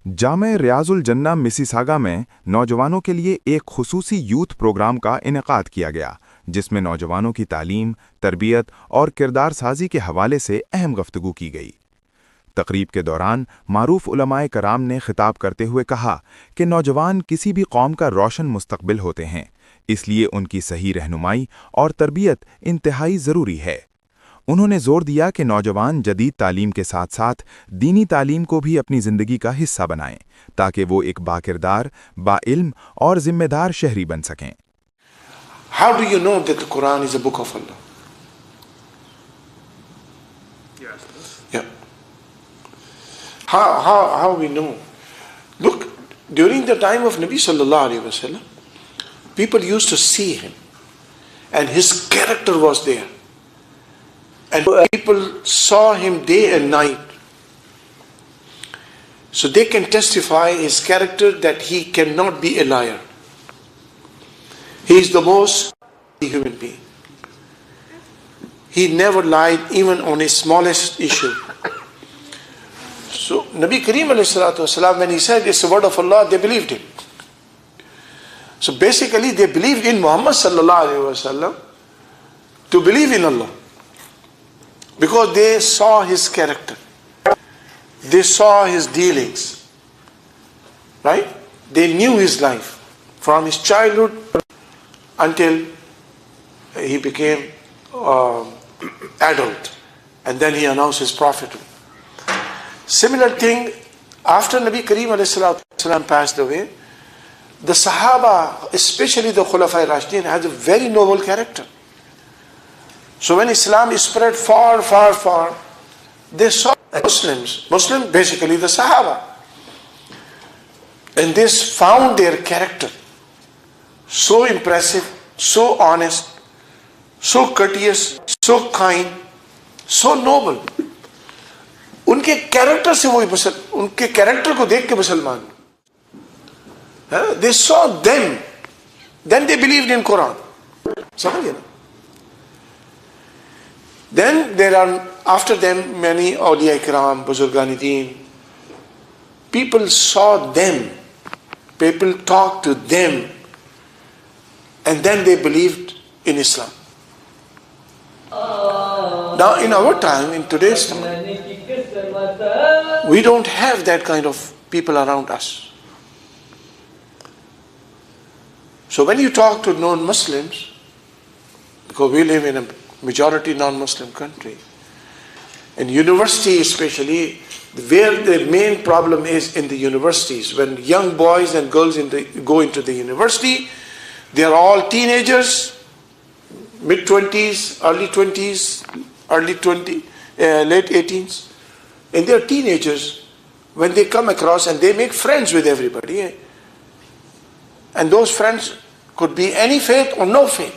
जामे रियाजुल जन्ना मिसिसागा में नौजवानों के लिए एक खुसूसी यूथ प्रोग्राम का इनेकाद किया गया, जिसमें नौजवानों की तालीम, तरबियत और किरदार साजी के हवाले से अहम गुफ्तगू की गई। तकरीब के दौरान मारूफ उलमाए कराम ने खिताब करते हुए कहा कि नौजवान किसी भी कौम का रोशन मुस्तकबिल होते हैं, इसलिए उनकी सही रहनुमाई और तरबियत इंतहाई ज़रूरी है। उन्होंने जोर दिया कि नौजवान जदीद तालीम के साथ साथ दीनी तालीम को भी अपनी ज़िंदगी का हिस्सा बनाएं, ताकि वो एक बाकिरदार, बाइल्म और जिम्मेदार शहरी बन सकें। How do you know that the Quran is a book of Allah? Yeah. How we know? Look, during the time of Nabi sallallahu alaihi wasallam, people used to see him, and his character was there, and people saw him day and night. So they can testify his character that he cannot be a liar. He is the most human being. He never lied even on his smallest issue. So Nabi Kareem alayhi salatu wasalam, when he said it's the word of Allah, they believed him. So basically they believed in Muhammad sallallahu alayhi wasallam to believe in Allah, because they saw his character, they saw his dealings, right? They knew his life from his childhood until he became adult, and then he announced his prophethood. Similar thing, after Nabi Kareem ﷺ passed away, the Sahaba, especially the Khulafai Rashidin, had a very noble character. So when Islam spread far, far, far, they saw Muslims basically the Sahaba, and they found their character so impressive, so honest, so courteous, so kind, so noble. उनके character से वो उनके character को देख के मुसलमान, they saw them, then they believed in Quran. समझिए ना? Then there are after them many awliya ikram, buzurgan deen. People saw them, people talked to them, and then they believed in Islam. Now in our time, in today's time, we don't have that kind of people around us. So when you talk to non-Muslims, because we live in a majority non-Muslim country, in university especially, where the main problem is in the universities, when young boys and girls go into the university, they are all teenagers, mid-20s, early 20s, late 18s, and they are teenagers. When they come across and they make friends with everybody, and those friends could be any faith or no faith,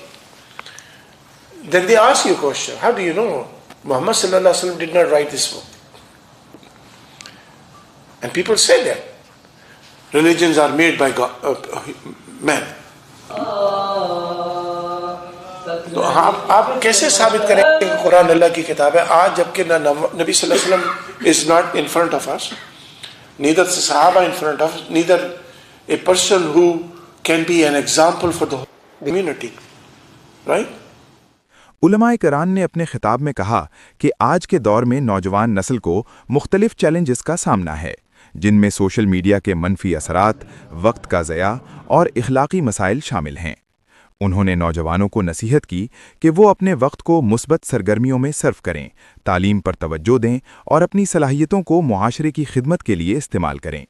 then they ask you a question: how do you know Muhammad sallallahu alaihi wasallam did not write this book? And people say that religions are made by God, man. तो आप कैसे साबित करेंगे कि कुरान अल्लाह की किताब है आज, जबकि नबी सल्लल्लाहु अलैहि वसल्लम is not in front of us, neither the Sahaba in front of us, neither a person who can be an example for the whole community, right? उलमाए कराम ने अपने खिताब में कहा कि आज के दौर में नौजवान नस्ल को मुख्तलिफ चैलेंजेस का सामना है, जिनमें सोशल मीडिया के मनफी असरात, वक्त का ज़या और इखलाकी मसाइल शामिल हैं। उन्होंने नौजवानों को नसीहत की कि वो अपने वक्त को मुस्बत सरगर्मियों में सर्फ करें, तालीम पर तवज्जो दें और अपनी सलाहियतों को मुआशरे की खिदमत के लिए इस्तेमाल करें।